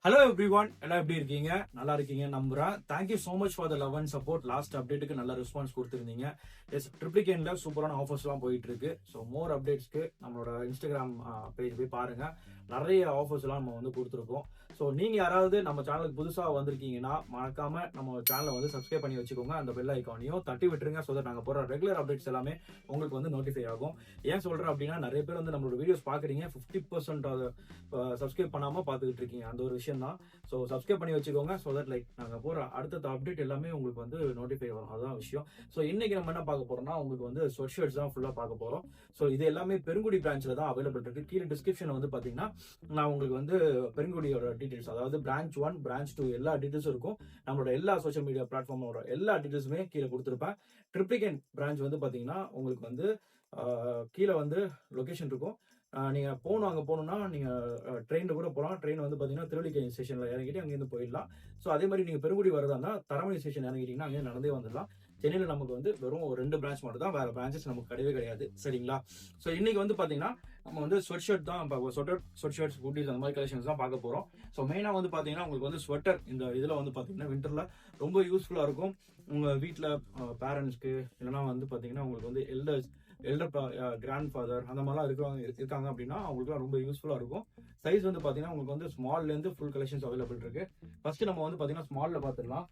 Hello everyone, எல்லாம் எப்படி இருக்கீங்க? நல்லா இருக்கீங்க நம்புறேன். Thank you so much for the love and support. Last அப்டேட்டுக்கு நல்ல ரெஸ்பான்ஸ் கொடுத்துருந்தீங்க. எஸ், ட்ரிப்ளிகேன்ல சூப்பரான ஆஃபர்ஸ்லாம் போயிட்டு இருக்கு. ஸோ மோர் அப்டேட்ஸ்க்கு நம்மளோட இன்ஸ்டாகிராம் பேஜ் போய் பாருங்க. நிறைய ஆஃபர்ஸ்லாம் நம்ம வந்து கொடுத்துருக்கோம். ஸோ நீங்க யாராவது நம்ம சேனலுக்கு புதுசாக வந்திருக்கீங்கன்னா மறக்காம நம்ம சேனலை வந்து சப்ஸ்கிரைப் பண்ணி வச்சுக்கோங்க. அந்த பெல் ஐக்கானையும் தட்டி விட்டுருங்க. ஸோ தட் நாங்கள் போகிற ரெகுலர் அப்டேட்ஸ் எல்லாமே உங்களுக்கு வந்து நோட்டிஃபை ஆகும். ஏன் சொல்றேன் அப்படின்னா, நிறைய பேர் வந்து நம்மளோட வீடியோஸ் பார்க்குறீங்க, 50% சப்ஸ்கிரைப் பண்ணாம பார்த்துக்கிட்டு இருக்கீங்க. அந்த ஒரு விஷயம் தான். ஸோ சப்ஸ்கிரைப் பண்ணி வச்சுக்கோங்க. ஸோ தட் லைக் நாங்கள் போகிற அடுத்த அப்டேட் எல்லாமே உங்களுக்கு வந்து நோட்டிஃபை வரும். அதுதான் விஷயம். ஸோ இன்னைக்கு நம்ம என்ன பார்க்க போறோம்னா, உங்களுக்கு வந்து ஸ்வெட் ஷர்ட்ஸ் தான் ஃபுல்லாக பார்க்க போறோம். ஸோ இது எல்லாமே பெருங்குடி பிரான்ச்சில் தான் அவைலபிள் இருக்கு. கீழே டிஸ்கிரிப்ஷன் வந்து பார்த்தீங்கன்னா நான் உங்களுக்கு வந்து பெருங்குடியோட டீடைல்ஸ், அதாவது பிரான்ச் 1, பிரான்ச் 2 எல்லா டீடைல்ஸும் இருக்கும். நம்மளோட எல்லா சோஷியல் மீடியா பிளாட்ஃபார்மோட எல்லா டீடைல்ஸுமே கீழே கொடுத்துருப்பேன். ட்ரிப்ளிகேன் பிரான்ச் வந்து பார்த்தீங்கன்னா உங்களுக்கு வந்து கீழே வந்து லொகேஷன் இருக்கும். நீங்க அங்க போகணும்னா நீங்க ட்ரெயின்ல கூட போகலாம். ட்ரெயின் வந்து பாத்தீங்கன்னா திருவல்லிக்கேணி ஸ்டேஷன்ல இறங்கிட்டு அங்கேருந்து போயிடலாம். ஸோ அதே மாதிரி நீங்க பெருங்குடி வரதா இருந்தா தரமணி ஸ்டேஷன் இறங்கிட்டீங்கன்னா அங்கே நடந்தே வந்துடலாம். சென்னையில நமக்கு வந்து வெறும் 2 பிரான்ச் மட்டும் தான், வேற பிரான்ச்சஸ் நமக்கு கிடையவே கிடையாது. சரிங்களா? ஸோ இன்னைக்கு வந்து பாத்தீங்கன்னா நம்ம வந்து ஸ்வெட் ஷர்ட் தான், ஸ்வெட் ஷர்ட்ஸ், குட்டீஸ் அந்த மாதிரி கலெக்ஷன்ஸ் தான் பார்க்க போறோம். ஸோ மெயினா வந்து பாத்தீங்கன்னா உங்களுக்கு வந்து ஸ்வெட்டர் இந்த இதுல வந்து பாத்தீங்கன்னா விண்டர்ல ரொம்ப யூஸ்ஃபுல்லா இருக்கும். உங்க வீட்டுல பேரண்ட்ஸ்க்கு இல்லைன்னா வந்து பாத்தீங்கன்னா உங்களுக்கு வந்து எல்டர் கிராண்ட் ஃபாதர் அந்த மாதிரிலாம் இருக்காங்க அப்படின்னா அவங்களுக்குலாம் ரொம்ப யூஸ்ஃபுல்லா இருக்கும். சைஸ் வந்து பாத்தீங்கன்னா உங்களுக்கு வந்து ஸ்மால்ல இருந்து ஃபுல் கலெக்ஷன்ஸ் அவைலபிள் இருக்கு. ஃபர்ஸ்ட் நம்ம வந்து பாத்தீங்கன்னா ஸ்மால்ல பாத்துடலாம்.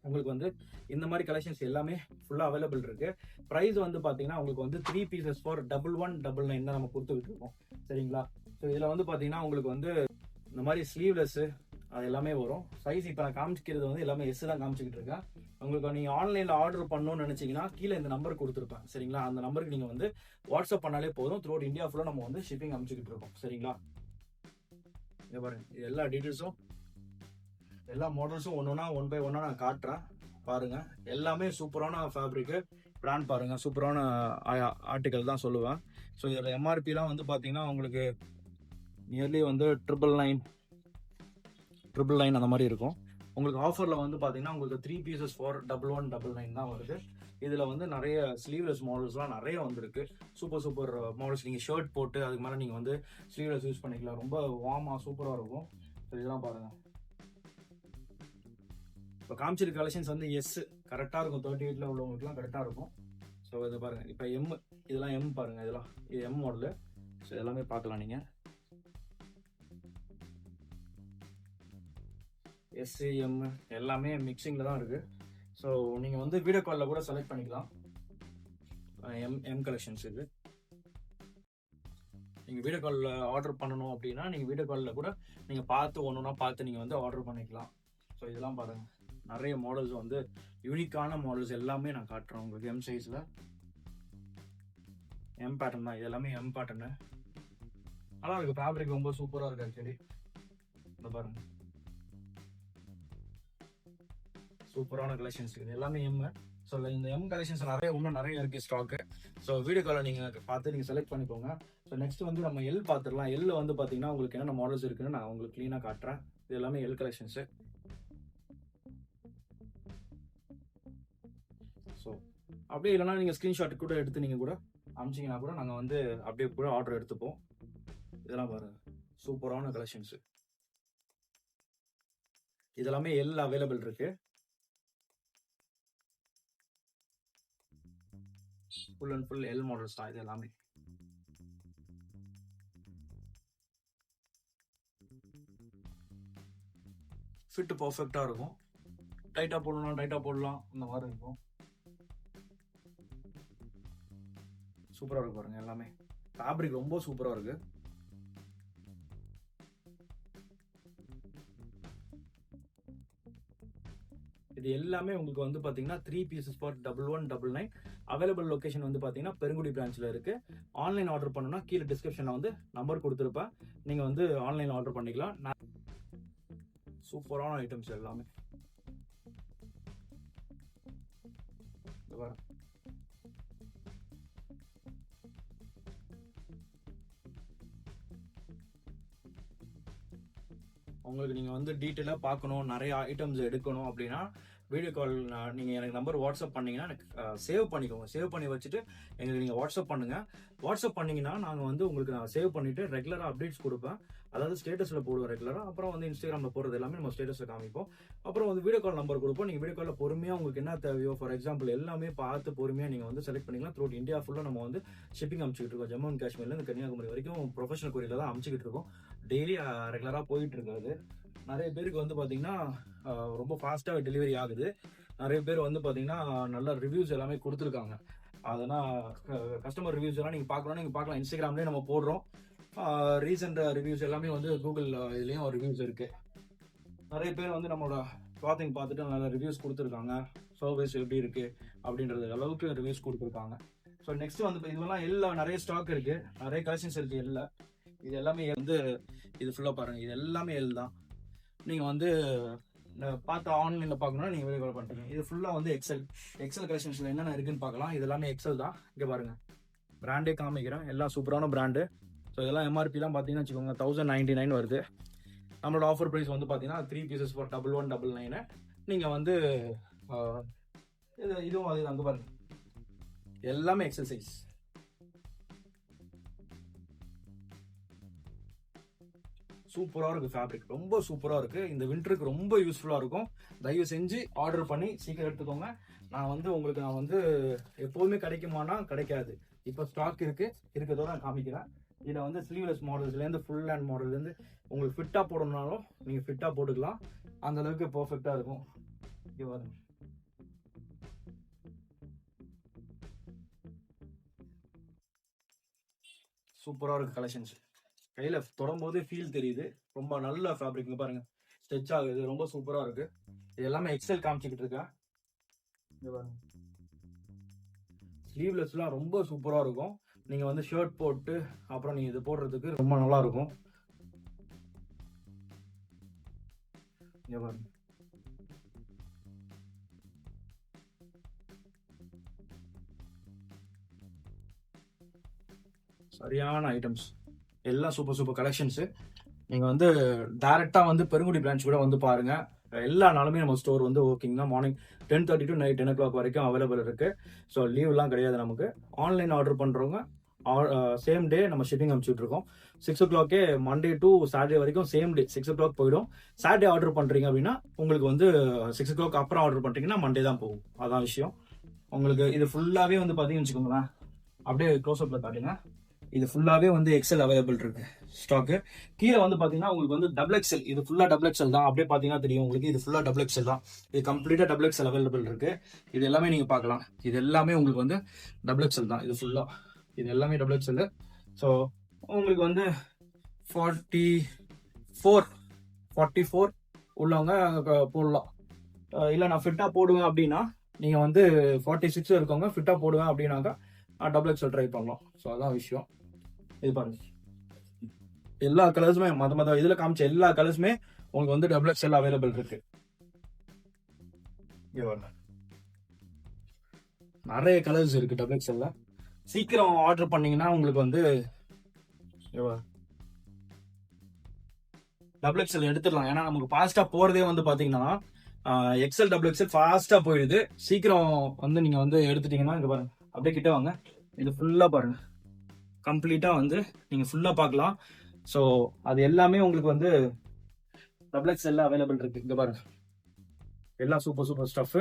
உங்களுக்கு வந்து இந்த மாதிரி கலெக்ஷன்ஸ் எல்லாமே ஃபுல்லா அவைலபிள் இருக்கு. பிரைஸ் வந்து பாத்தீங்கன்னா உங்களுக்கு வந்து 3 பீசஸ் ஃபார் 1199 தான் நம்ம கொடுத்துக்கிட்டு இருக்கோம். சரிங்களா? ஸோ இதுல வந்து பாத்தீங்கன்னா உங்களுக்கு வந்து இந்த மாதிரி ஸ்லீவ்லெஸ் அது எல்லாமே வரும். சைஸ் இப்போ நான் காமிச்சிக்கிறது வந்து எல்லாமே எஸ் தான் காமிச்சிக்கிட்டு இருக்கேன். உங்களுக்கு நீங்கள் ஆன்லைனில் ஆர்டர் பண்ணணும்னு நினச்சிங்கன்னா கீழே இந்த நம்பர் கொடுத்துருப்பேன். சரிங்களா? அந்த நம்பருக்கு நீங்கள் வந்து வாட்ஸ்அப் பண்ணாலே போதும். த்ரூ அவுட் இந்தியா ஃபுல்லாக நம்ம வந்து ஷிப்பிங் அனுப்பிச்சிக்கிட்டு இருக்கோம். சரிங்களா? இங்கே பாருங்க, இது எல்லா டீட்டெயில்ஸும் எல்லா மாடல்ஸும் ஒன் பை ஒன்னா நான் காட்டுறேன். பாருங்க, எல்லாமே சூப்பரான ஃபேப்ரிக்கு, பிராண்ட் பாருங்க, சூப்பரான ஆர்டிகல் தான் சொல்லுவேன். ஸோ இதில் எம்ஆர்பிலாம் வந்து பார்த்தீங்கன்னா உங்களுக்கு நியர்லி வந்து 999 அந்த மாதிரி இருக்கும். உங்களுக்கு ஆஃபர்ல வந்து பாத்தீங்கன்னா உங்களுக்கு 3 பீசஸ் ஃபார் 1199 தான் வருது. இதுல வந்து நிறைய ஸ்லீவ்லெஸ் மாடல்ஸ்லாம் நிறைய வந்திருக்கு. Super models. நீங்க ஷர்ட் போட்டு அதுக்கு மேல நீங்க வந்து ஸ்லீவ்லெஸ் யூஸ் பண்ணிக்கலாம். ரொம்ப வார்மா சூப்பரா இருக்கும். இதெல்லாம் பாருங்க. இப்போ காமிச்சிருக்க கலெக்ஷன்ஸ் வந்து எஸ் கரெக்டா இருக்கும். 38ல உள்ளவங்களுக்குலாம் கரெக்டா இருக்கும். ஸோ இது பாருங்க, இப்போ இதெல்லாம் எம் பாருங்க, இதெல்லாம் இது எம் மாடலு. ஸோ எல்லாமே பார்க்கலாம் நீங்க. எஸ்சிஎம் எல்லாமே மிக்சிங்கில் தான் இருக்குது. ஸோ நீங்கள் வந்து வீடியோ காலில் கூட செலக்ட் பண்ணிக்கலாம். எம் கலெக்ஷன்ஸ் இது. நீங்கள் வீடியோ காலில் ஆர்டர் பண்ணணும் அப்படின்னா நீங்கள் வீடியோ காலில் கூட நீங்கள் பார்த்து ஒன்றுனா பார்த்து நீங்கள் வந்து ஆர்டர் பண்ணிக்கலாம். ஸோ இதெல்லாம் பாருங்கள், நிறைய மாடல்ஸ் வந்து யூனிக்கான மாடல்ஸ் எல்லாமே நான் காட்டுறேன் உங்களுக்கு. எம் சைஸில் எம் பேட்டர்ன் தான், இது எல்லாமே எம் பேட்டர்னு. நல்லா இருக்குது. ஃபேப்ரிக் ரொம்ப சூப்பராக இருக்குது ஆக்சுவலி. இந்த பாருங்கள், சூப்பரான கலெக்ஷன்ஸ் இது எல்லாமே எம். ஸோ இந்த எம் கலெக்ஷன்ஸ் இன்னும் நிறைய இருக்கு ஸ்டாக்கு. ஸோ வீடியோ காலை நீங்கள் பார்த்து நீங்கள் செலக்ட் பண்ணிக்கோங்க. ஸோ நெக்ஸ்ட் வந்து நம்ம எல் பார்த்துடலாம். எல் வந்து பார்த்தீங்கன்னா உங்களுக்கு என்னென்ன மாடல்ஸ் இருக்குன்னு நான் உங்களுக்கு க்ளீனாக காட்டுறேன். இது எல்லாமே எல் கலெக்ஷன்ஸு. ஸோ அப்படியே இல்லைன்னா நீங்கள் ஸ்க்ரீன்ஷாட் கூட எடுத்து நீங்கள் கூட அமிச்சிங்கன்னா கூட நாங்கள் வந்து அப்படியே கூட ஆர்டர் எடுத்துப்போம். இதெல்லாம் பாருங்க, சூப்பரான கலெக்ஷன்ஸு. இதெல்லாமே எல் அவைலபிள் இருக்கு. Full and full L models தான் இது எல்லாமே. ஃபிட் பர்ஃபெக்டா இருக்கும். டைட்டா போடணும், டைட்டா போடலாம், இந்த மாதிரி இருக்கும். சூப்பரா இருக்கு பாருங்க. எல்லாமே ஃபேப்ரிக் ரொம்ப சூப்பரா இருக்கு. இது எல்லாமே உங்களுக்கு வந்து பாத்தீங்கன்னா 3 பீசஸ் ஃபார் 1199. அவைலபிள் லொகேஷன் வந்து பாத்தீங்கன்னா பெருங்குடி பிரான்ச்ல இருக்கு. ஆன்லைன் ஆர்டர் பண்ணணும்னா கீழே டிஸ்கிரிப்ஷன்ல வந்து நம்பர் கொடுத்துருப்பேன். நீங்க வந்து ஆன்லைன் ஆர்டர் பண்ணிக்கலாம். சூப்பரான ஐட்டம்ஸ் எல்லாமே. உங்களுக்கு நீங்கள் வந்து டீட்டெயிலாக பார்க்கணும், நிறைய ஐட்டம்ஸ் எடுக்கணும் அப்படின்னா வீடியோ கால் நீங்கள் எனக்கு நம்பர் வாட்ஸ்அப் பண்ணிங்கன்னா எனக்கு சேவ் பண்ணிக்கோங்க. சேவ் பண்ணி வச்சுட்டு எங்களுக்கு நீங்கள் வாட்ஸ்அப் பண்ணுங்கள். வாட்ஸ்அப் பண்ணிங்கன்னா நாங்கள் வந்து உங்களுக்கு நான் சேவ் பண்ணிவிட்டு ரெகுலராக அப்டேட்ஸ் கொடுப்பேன். அதாவது ஸ்டேட்டஸில் போடுவோம் ரெகுலராக. அப்புறம் வந்து இன்ஸ்டாகிராமில் போடுறது எல்லாமே நம்ம ஸ்டேட்டஸில் காமிப்போம். அப்புறம் வந்து வீடியோ கால் நம்பர் கொடுப்போம். நீங்கள் வீடியோ காலில் பொறுமையாக உங்களுக்கு என்ன தேவையோ, ஃபார் எக்ஸாம்பிள் எல்லாமே பார்த்து பொறுமையாக நீங்கள் வந்து செலக்ட் பண்ணிக்கலாம். த்ரூ இந்தியா ஃபுல்லாக நம்ம வந்து ஷிப்பிங் அனுப்பிச்சிட்டு இருக்கோம். ஜம்மு அண்ட் காஷ்மீர்லேருந்து கன்னியாகுமரி வரைக்கும் ப்ரொஃபஷனல் கொரியரில் தான் அனுப்பிச்சிக்கிட்டு இருக்கோம். டெய்லி ரெகுலராக போயிட்டு இருக்காது. நிறைய பேருக்கு வந்து பார்த்தீங்கன்னா ரொம்ப ஃபாஸ்ட்டாக டெலிவரி ஆகுது. நிறைய பேர் வந்து பார்த்தீங்கன்னா நல்ல ரிவ்யூஸ் எல்லாமே கொடுத்துருக்காங்க. அதனால் கஸ்டமர் ரிவ்யூஸ் எல்லாம் நீங்கள் பார்க்கணும்னா நீங்கள் பார்க்கலாம். இன்ஸ்டாகிராம்லேயே நம்ம போடுறோம். ரீசெண்ட் ரிவ்யூஸ் எல்லாமே வந்து கூகுள் இதுலேயும் ரிவ்யூஸ் இருக்குது. நிறைய பேர் வந்து நம்மளோட கிளாத்திங் பார்த்துட்டு நல்ல ரிவ்யூஸ் கொடுத்துருக்காங்க. சர்வீஸ் எப்படி இருக்குது அப்படின்றது அளவுக்கு ரிவ்யூஸ் கொடுத்துருக்காங்க. ஸோ நெக்ஸ்ட் வந்து இதெல்லாம் எல்லாம் நிறைய ஸ்டாக் இருக்குது, நிறைய கலெக்ஷன்ஸ் இருக்குது. எல்லாம் இது எல்லாமே வந்து இது ஃபுல்லாக பாருங்கள். இது எல்லாமே தான் நீங்கள் வந்து பார்த்து ஆன்லைனில் பார்க்கணும்னா நீங்கள் வீடியோ கால் பண்ணுறீங்க. இது ஃபுல்லாக வந்து எக்ஸல் கலெக்ஷன்ஸில் என்னென்ன இருக்குன்னு பார்க்கலாம். இது எல்லாமே எக்ஸல் தான். இங்கே பாருங்கள், பிராண்டே காமிக்கிறேன். எல்லாம் சூப்பரான பிராண்டு. ஸோ இதெல்லாம் எம்ஆர்பிலாம் பார்த்தீங்கன்னா வச்சுக்கோங்க 1099 வருது. நம்மளோட ஆஃபர் ப்ரைஸ் வந்து பார்த்தீங்கன்னா 3 பீசஸ் ஃபார் 1199. நீங்கள் வந்து இதுவும் அது அங்கே பாருங்க, எல்லாமே எக்ஸல் சைஸ். சூப்பராக இருக்குது. ஃபேப்ரிக் ரொம்ப சூப்பராக இருக்குது. இந்த வின்டருக்கு ரொம்ப யூஸ்ஃபுல்லாக இருக்கும். தயவு செஞ்சு ஆர்டர் பண்ணி சீக்கிரம் எடுத்துக்கோங்க. நான் வந்து எப்போதுமே கிடைக்குமானா கிடைக்காது. இப்போ ஸ்டாக் இருக்கிறதோட நான் காமிக்கிறேன். இதில் வந்து ஸ்லீவ்லெஸ் மாடல்ஸ்லேருந்து ஃபுல் ஹேண்ட் மாடல்லேருந்து உங்களுக்கு ஃபிட்டாக போடணும்னாலும் நீங்கள் ஃபிட்டாக போட்டுக்கலாம். அந்த அளவுக்கு பர்ஃபெக்டாக இருக்கும். இங்கே பாருங்க, சூப்பராக இருக்குது கலெக்ஷன்ஸ். கையில் தொடும்போது ஃபீல் தெரியுது. ரொம்ப நல்ல ஃபேப்ரிக்ங்க பாருங்க, ஸ்ட்ரெச் ஆகுது. ரொம்ப சூப்பராக இருக்கு. இது எல்லாமே எக்ஸல் காமிச்சிக்கிட்டு இருக்கேன். ஸ்லீவ்லெஸ்லாம் ரொம்ப சூப்பராக இருக்கும். நீங்கள் வந்து ஷர்ட் போட்டு அப்புறம் நீங்கள் இது போடுறதுக்கு ரொம்ப நல்லா இருக்கும். சரியான ஐட்டம்ஸ் எல்லாம் சூப்பர் கலெக்ஷன்ஸு. நீங்கள் வந்து டேரெக்டாக வந்து பெருங்குடி பிரான்ச் கூட வந்து பாருங்கள். எல்லா நாளுமே நம்ம ஸ்டோர் வந்து ஓகேங்க தான். மார்னிங் 10:30 to நைட் 10 o'clock வரைக்கும் அவைலபிள் இருக்குது. ஸோ லீவ்லாம் கிடையாது நமக்கு. ஆன்லைன் ஆர்டர் பண்ணுறவங்க சேம் டே நம்ம ஷிப்பிங் அனுப்பிச்சுட்ருக்கோம். 6 o'clock மண்டே டு சாட்டர்டே வரைக்கும் சேம் டே 6 o'clock போயிடும். சாட்டர்டே ஆர்டர் பண்ணுறீங்க அப்படின்னா உங்களுக்கு வந்து 6 o'clock அப்புறம் ஆர்டர் பண்ணுறீங்கன்னா மண்டே தான் போகும். அதான் விஷயம். உங்களுக்கு இது ஃபுல்லாகவே வந்து பார்த்தீங்கன்னு வச்சுக்கோங்களேன், அப்படியே க்ளோஸ்அப்பில் காட்டுங்க. இது ஃபுல்லாகவே வந்து எக்ஸல் அவைலபிள் இருக்கு ஸ்டாக்கு. கீழே வந்து பார்த்தீங்கன்னா உங்களுக்கு வந்து டபுள் எக்ஸல். இது ஃபுல்லாக டபுள் எக்ஸல் தான். அப்படியே பார்த்தீங்கன்னா தெரியும் உங்களுக்கு. இது ஃபுல்லாக டபுள் எக்ஸல் தான். இது கம்ப்ளீட்டாக டபுள் எக்ஸல் அவைலபிள் இருக்கு. இது எல்லாமே நீங்கள் பார்க்கலாம். இது எல்லாமே உங்களுக்கு வந்து டபுள் எக்ஸல் தான். இது ஃபுல்லாக இது எல்லாமே டபுள் எக்ஸல். ஸோ உங்களுக்கு வந்து 44 உள்ளவங்க போடலாம். இல்லை நான் ஃபிட்டாக போடுவேன் அப்படின்னா நீங்கள் வந்து 46 இருக்கவங்க ஃபிட்டாக போடுவேன் அப்படின்னாக்கா டபுள் எக்ஸல் ட்ரை பண்ணலாம். ஸோ அதான் விஷயம். இது பாருங்க, எல்லா கலர்ஸுமே மொத்த இதில் காமிச்ச எல்லா கலர்ஸுமே உங்களுக்கு வந்து டபுள் எக்ஸல் அவைலபிள் இருக்கு. நிறைய கலர்ஸ் இருக்கு டபுள் எக்ஸல்ல. சீக்கிரம் ஆர்டர் பண்ணீங்கன்னா உங்களுக்கு வந்து டபுள் எக்ஸல் எடுத்துடலாம். ஏன்னா நமக்கு ஃபாஸ்டா போறதே வந்து பாத்தீங்கன்னா எக்ஸல் டபுள் எக்ஸல் ஃபாஸ்டா போயிடுது. சீக்கிரம் வந்து நீங்க வந்து எடுத்துட்டீங்கன்னா இங்க பாருங்க, அப்படியே கிட்ட வாங்க. இது ஃபுல்லா பாருங்க, கம்ப்ளீட்டா வந்து நீங்க ஃபுல்லா பார்க்கலாம். ஸோ அது எல்லாமே உங்களுக்கு வந்து டபுள் எக்ஸல்ல அவைலபிள் இருக்கு. இங்க பாருங்க, எல்லாம் சூப்பர் ஸ்டஃப்.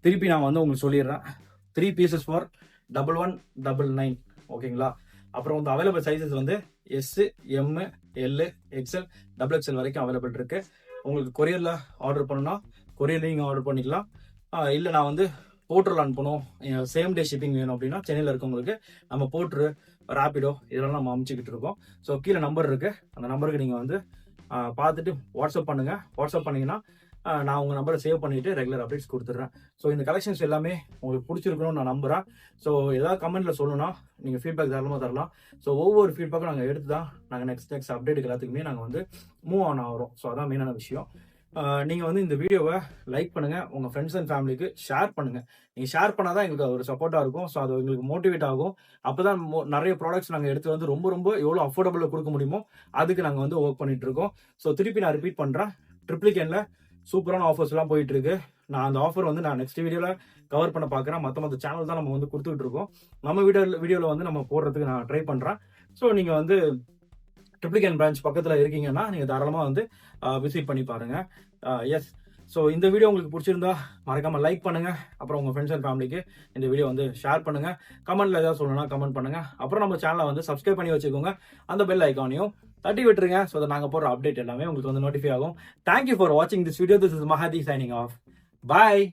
திருப்பி நான் வந்து உங்களுக்கு சொல்லிடுறேன், 3 பீசஸ் ஃபார் 1199. ஓகேங்களா? அப்புறம் வந்து அவைலபிள் சைஸஸ் வந்து S, M, L, XL, double XL வரைக்கும் அவைலபிள் இருக்கு. உங்களுக்கு கொரியர்ல ஆர்டர் பண்ணணும்னா கொரியர்ல நீங்க ஆர்டர் பண்ணிக்கலாம். இல்லை நான் வந்து போர்ட்டரில் அனுப்பணும், சேம் டே ஷிப்பிங் வேணும் அப்படின்னா சென்னையில் இருக்கவங்களுக்கு நம்ம போர்ட்ரு, ராபிடோ இதெல்லாம் நம்ம அனுப்பிச்சிக்கிட்டு இருக்கோம். ஸோ கீழே நம்பர் இருக்கு, அந்த நம்பருக்கு நீங்கள் வந்து பார்த்துட்டு வாட்ஸ்அப் பண்ணுங்க. வாட்ஸ்அப் பண்ணீங்கன்னா நான் உங்கள் நம்பரை சேவ் பண்ணிட்டு ரெகுலர் அப்டேட்ஸ் கொடுத்துட்றேன். ஸோ இந்த கலெக்ஷன்ஸ் எல்லாமே உங்களுக்கு பிடிச்சிருக்கணும்னு நான் நம்புறேன். ஸோ ஏதாவது கமெண்ட்ல சொல்லணும்னா நீங்கள் ஃபீட்பேக் தாராளமாக தரலாம். ஸோ ஒவ்வொரு ஃபீட்பேக்கும் நாங்கள் எடுத்து தான் நாங்கள் நெக்ஸ்ட் அப்டேட்டுக்கு எல்லாத்துக்குமே நாங்கள் வந்து மூவ் ஆன் ஆகிறோம். ஸோ அதான் மெயினான விஷயம். நீங்கள் வந்து இந்த வீடியோவை லைக் பண்ணுங்கள், உங்கள் ஃப்ரெண்ட்ஸ் அண்ட் ஃபேமிலிக்கு ஷேர் பண்ணுங்கள். நீங்கள் ஷேர் பண்ணால் தான் எங்களுக்கு ஒரு சப்போர்ட்டாக இருக்கும். ஸோ அது எங்களுக்கு மோட்டிவேட் ஆகும். அப்போ தான் நிறைய ப்ராடக்ட்ஸ் நாங்கள் எடுத்து வந்து ரொம்ப எவ்வளோ அஃபோர்டபுளாக கொடுக்க முடியுமோ அதுக்கு நாங்கள் வந்து ஒர்க் பண்ணிட்டு இருக்கோம். ஸோ திருப்பி நான் ரிப்பீட் பண்ணுறேன், ட்ரிப்ளிகேனில் சூப்பரான ஆஃபர்ஸ்லாம் போயிட்டு இருக்கு. நான் அந்த ஆஃபர் வந்து நான் நெக்ஸ்ட் வீடியோவில் கவர் பண்ண பார்க்குறேன். மற்ற சேனல் தான் நம்ம வந்து கொடுத்துட்டு இருக்கோம். நம்ம வீடியோவில் வந்து நம்ம போடுறதுக்கு நான் ட்ரை பண்ணுறேன். ஸோ நீங்கள் வந்து ட்ரிப்ளிகேன் பிரான்ச் பக்கத்தில் இருக்கீங்கன்னா நீங்கள் தாராளமாக வந்து விசிட் பண்ணி பாருங்க. எஸ், ஸோ இந்த வீடியோ உங்களுக்கு பிடிச்சிருந்தா மறக்காம லைக் பண்ணுங்க. அப்புறம் உங்க ஃப்ரெண்ட்ஸ் அண்ட் ஃபேமிலிக்கு இந்த வீடியோ வந்து ஷேர் பண்ணுங்க. கமெண்ட்ல ஏதாவது சொல்லணும்னா கமெண்ட் பண்ணுங்க. அப்புறம் நம்ம சேனலை வந்து சப்ஸ்கிரைப் பண்ணி வச்சுக்கோங்க. அந்த பெல் ஐக்கானையும் தட்டி விட்டுருங்க. ஸோ நாங்கள் போடுற அப்டேட் எல்லாமே உங்களுக்கு வந்து நோட்டிஃபை ஆகும். தேங்க்யூ ஃபார் வாட்சிங் this video. This is Mahdi signing off. Bye.